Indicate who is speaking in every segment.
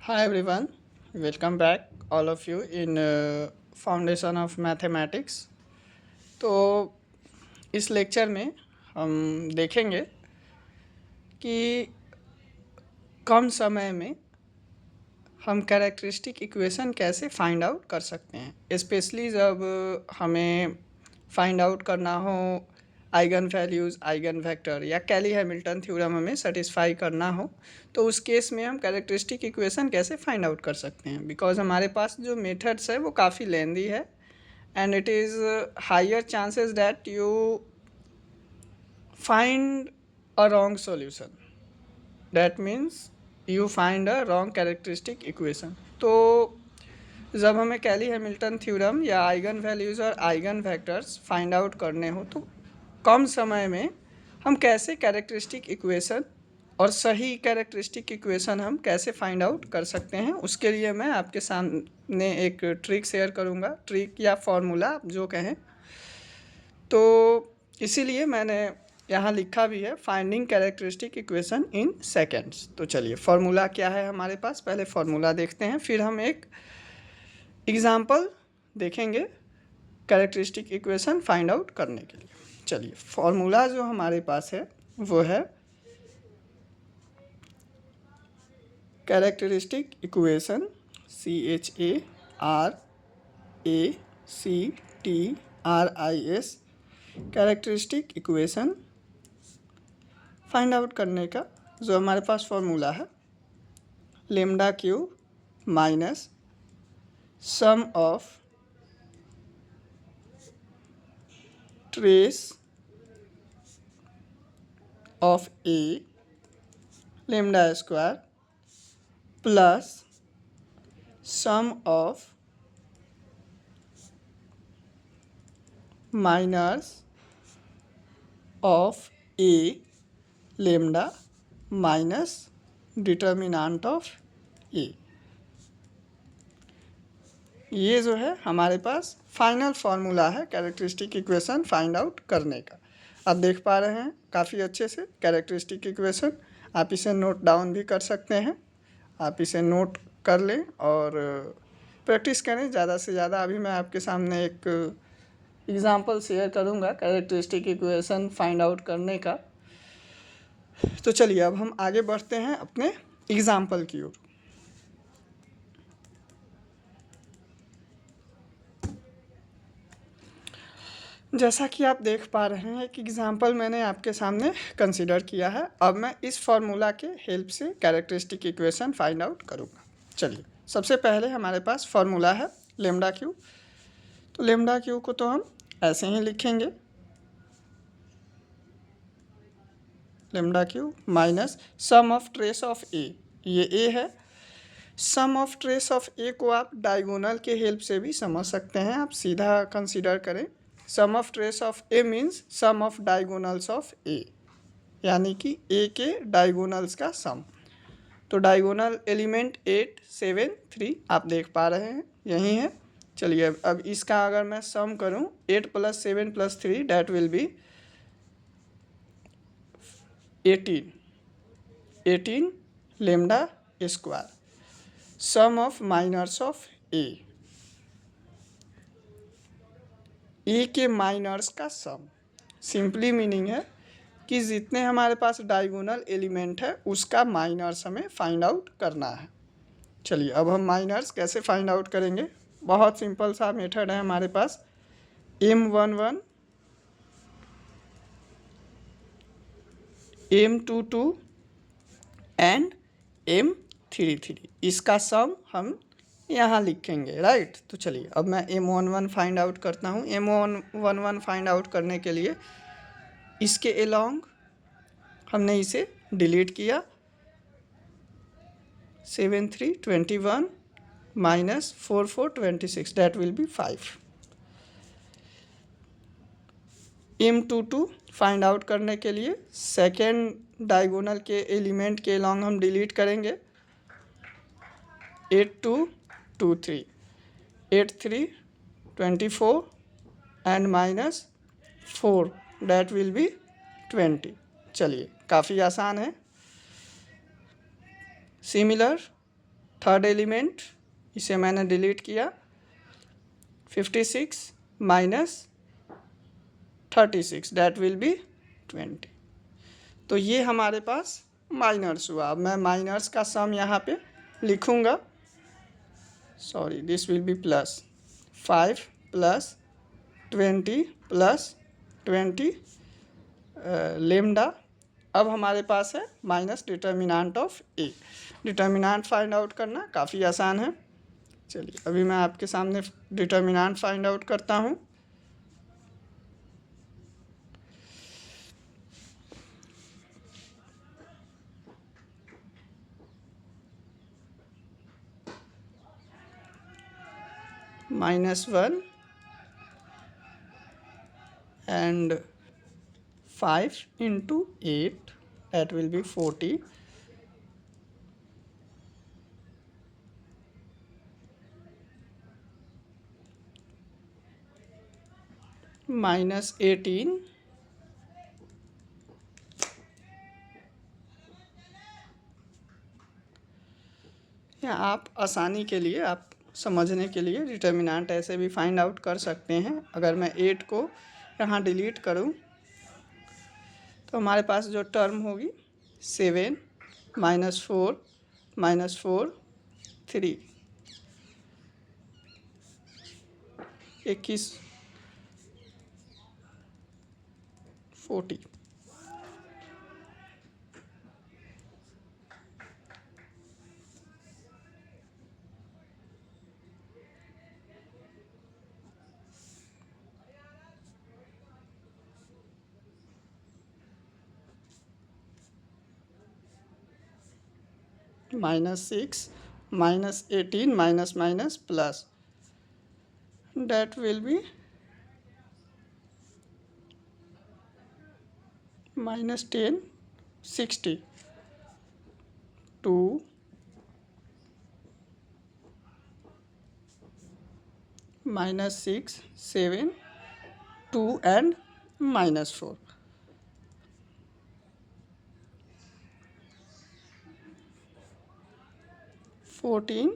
Speaker 1: Hi everyone, welcome back all of you in foundation of mathematics. तो इस lecture में हम देखेंगे कि कम समय में हम कैरेक्टरिस्टिक इक्वेशन कैसे फाइंड आउट कर सकते हैं, स्पेशली जब हमें फाइंड आउट करना हो आइगन वैल्यूज़, आइगन वेक्टर या कैली हैमिल्टन थ्योरम हमें सेटिस्फाई करना हो, तो उस केस में हम कैरेक्टरिस्टिक इक्वेशन कैसे फाइंड आउट कर सकते हैं। बिकॉज हमारे पास जो मेथड्स है वो काफ़ी लेंदी है and it is higher chances that you find a wrong solution, that means you find a wrong characteristic equation. तो जब हमें कैली हैमिल्टन थ्योरम या आइगन वैल्यूज़ और आइगन वेक्टर्स फाइंड आउट करने हो तो कम समय में हम कैसे कैरेक्टरिस्टिक इक्वेशन और सही कैरेक्टरिस्टिक इक्वेशन हम कैसे फाइंड आउट कर सकते हैं, उसके लिए मैं आपके सामने एक ट्रिक शेयर करूंगा, ट्रिक या फॉर्मूला आप जो कहें। तो इसीलिए मैंने यहाँ लिखा भी है finding characteristic equation in seconds. तो चलिए फॉर्मूला क्या है हमारे पास, पहले फॉर्मूला देखते हैं, फिर हम एक एग्जाम्पल देखेंगे कैरेक्टरिस्टिक इक्वेशन फाइंड आउट करने के लिए। चलिए फॉर्मूला जो हमारे पास है वो है characteristic equation, CHARACTRIS, characteristic equation find out करने का जो हमारे पास फॉर्मूला है lambda cube minus sum of trace of A lambda square plus sum of minus of A lambda minus determinant of A. ये जो है हमारे पास फाइनल फार्मूला है कैरेक्टरिस्टिक इक्वेशन फाइंड आउट करने का। आप देख पा रहे हैं काफ़ी अच्छे से कैरेक्टरिस्टिक इक्वेशन। आप इसे नोट डाउन भी कर सकते हैं, आप इसे नोट कर लें और प्रैक्टिस करें ज़्यादा से ज़्यादा। अभी मैं आपके सामने एक एग्जांपल शेयर करूंगा कैरेक्टरिस्टिक इक्वेशन फाइंड आउट करने का। तो चलिए अब हम आगे बढ़ते हैं अपने एग्जाम्पल की ओर। जैसा कि आप देख पा रहे हैं कि एग्जाम्पल मैंने आपके सामने कंसिडर किया है। अब मैं इस फॉर्मूला के हेल्प से कैरेक्टरिस्टिक इक्वेशन फाइंड आउट करूँगा। चलिए सबसे पहले हमारे पास फॉर्मूला है लेमडा क्यू। तो लेमडा क्यू को तो हम ऐसे ही लिखेंगे, lambda Q minus sum of trace of A, ये ए है। Sum of trace of A को आप डायगोनल के हेल्प से भी समझ सकते हैं, आप सीधा कंसिडर करें। Sum of trace of A means sum of diagonals of A, यानी कि ए के डायगोनल्स का सम। तो डायगोनल एलिमेंट 8 7 3 आप देख पा रहे हैं यही है। चलिए अब इसका अगर मैं सम करूं 8 + 7 + 3 that will be 18 lambda square sum of minors of A के माइनर्स का सम। सिंपली मीनिंग है कि जितने हमारे पास डायगोनल एलिमेंट है उसका माइनर्स हमें फाइंड आउट करना है। चलिए अब हम माइनर्स कैसे फाइंड आउट करेंगे, बहुत सिंपल सा मेथड है हमारे पास। M11 M22 एंड M33, इसका सम हम यहाँ लिखेंगे, राइट। तो चलिए अब मैं M11 फाइंड आउट करता हूँ। M11 फाइंड आउट करने के लिए इसके अलोंग हमने इसे डिलीट किया, 7 3 21 minus 4 4 26 that will B 5। M22 find out करने के लिए सेकेंड डायगोनल के एलिमेंट के अलोंग हम डिलीट करेंगे, 8 2 2 3 8 3 24 and minus 4 that will B 20। चलिए काफ़ी आसान है। सिमिलर थर्ड एलिमेंट इसे मैंने डिलीट किया, 56 माइनस 36 दैट विल बी 20। तो ये हमारे पास माइनर्स हुआ। अब मैं माइनर्स का सम यहाँ पे लिखूँगा, sorry this will be plus 5 plus 20 plus 20 lambda. अब हमारे पास है minus determinant of A. Determinant find out करना काफ़ी आसान है। चलिए अभी मैं आपके सामने डिटर्मिनेंट फाइंड आउट करता हूँ। -1 and 5 into 8 that will be 40 -18 या आप आसानी के लिए, आप समझने के लिए डिटर्मिनेंट ऐसे भी फाइंड आउट कर सकते हैं। अगर मैं 8 को यहाँ डिलीट करूँ तो हमारे पास जो टर्म होगी 7 -4 -4 3 21 40। -6 -18 minus minus plus that will be -10 60 2 -6 7 2 and -4 14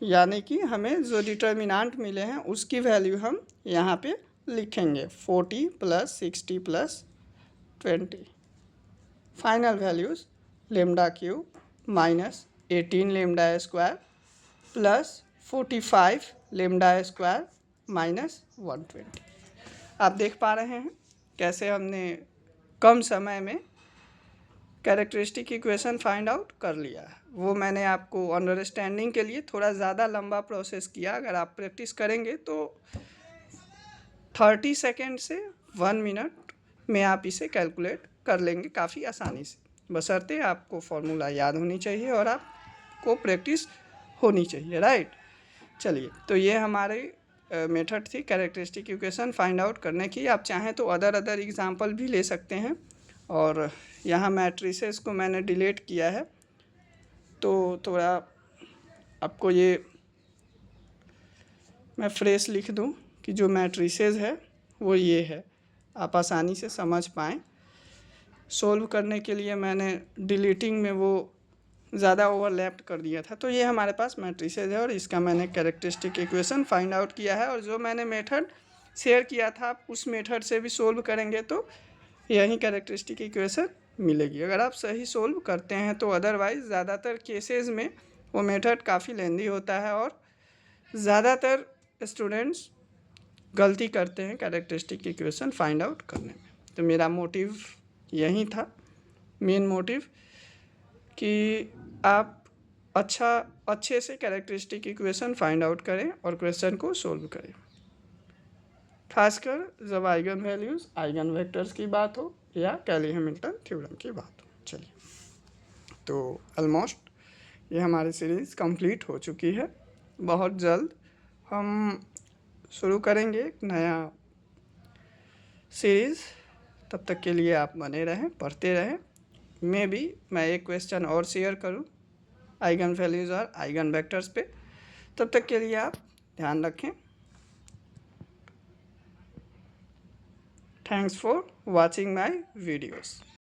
Speaker 1: यानी कि हमें जो डिटर्मिनेंट मिले हैं उसकी वैल्यू हम यहाँ पे लिखेंगे 40 plus 60 plus 20। Final values lambda cube -18 lambda square plus 45 lambda square -120। आप देख पा रहे हैं कैसे हमने कम समय में कैरेक्टरिस्टिक इक्वेशन फाइंड आउट कर लिया है। वो मैंने आपको अंडरस्टैंडिंग के लिए थोड़ा ज़्यादा लंबा प्रोसेस किया। अगर आप प्रैक्टिस करेंगे तो 30 सेकेंड से 1 मिनट में आप इसे कैलकुलेट कर लेंगे काफ़ी आसानी से, बशर्ते आपको फॉर्मूला याद होनी चाहिए और आपको प्रैक्टिस होनी चाहिए, राइट। चलिए तो ये हमारे मेथड थी कैरेक्टरिस्टिक इक्वेशन फाइंड आउट करने की। आप चाहें तो अदर एग्जांपल भी ले सकते हैं। और यहाँ मैट्रिसेस को मैंने डिलीट किया है तो थोड़ा आपको ये मैं फ्रेश लिख दूँ कि जो मैट्रिसेस है वो ये है, आप आसानी से समझ पाएँ। सोल्व करने के लिए मैंने डिलीटिंग में वो ज़्यादा ओवरलैप्ड कर दिया था। तो ये हमारे पास मैट्रिसेस है और इसका मैंने कैरेक्टरिस्टिक इक्वेशन फाइंड आउट किया है। और जो मैंने मेथड शेयर किया था आप उस मेथड से भी सोल्व करेंगे तो यही कैरेक्टरिस्टिक इक्वेशन मिलेगी अगर आप सही सोल्व करते हैं तो। अदरवाइज़ ज़्यादातर केसेस में वो मेथड काफ़ी लेंदी होता है और ज़्यादातर स्टूडेंट्स गलती करते हैं कैरेक्टरिस्टिक इक्वेशन फाइंड आउट करने में। तो मेरा मोटिव यही था, मेन मोटिव, कि आप अच्छे से कैरेक्टरिस्टिक इक्वेशन फाइंड आउट करें और क्वेश्चन को सोल्व करें, खासकर जब आइगन वैल्यूज़ आइगन वेक्टर्स की बात हो या कैली-हैमिल्टन थ्योरम की बात हो। चलिए तो ऑलमोस्ट ये हमारी सीरीज़ कंप्लीट हो चुकी है। बहुत जल्द हम शुरू करेंगे एक नया सीरीज़। तब तक के लिए आप बने रहें, पढ़ते रहें। मैं एक क्वेश्चन और शेयर करूं आइगन वैल्यूज़ और आइगन वेक्टर्स पे। तब तक के लिए आप ध्यान रखें। Thanks for watching my videos.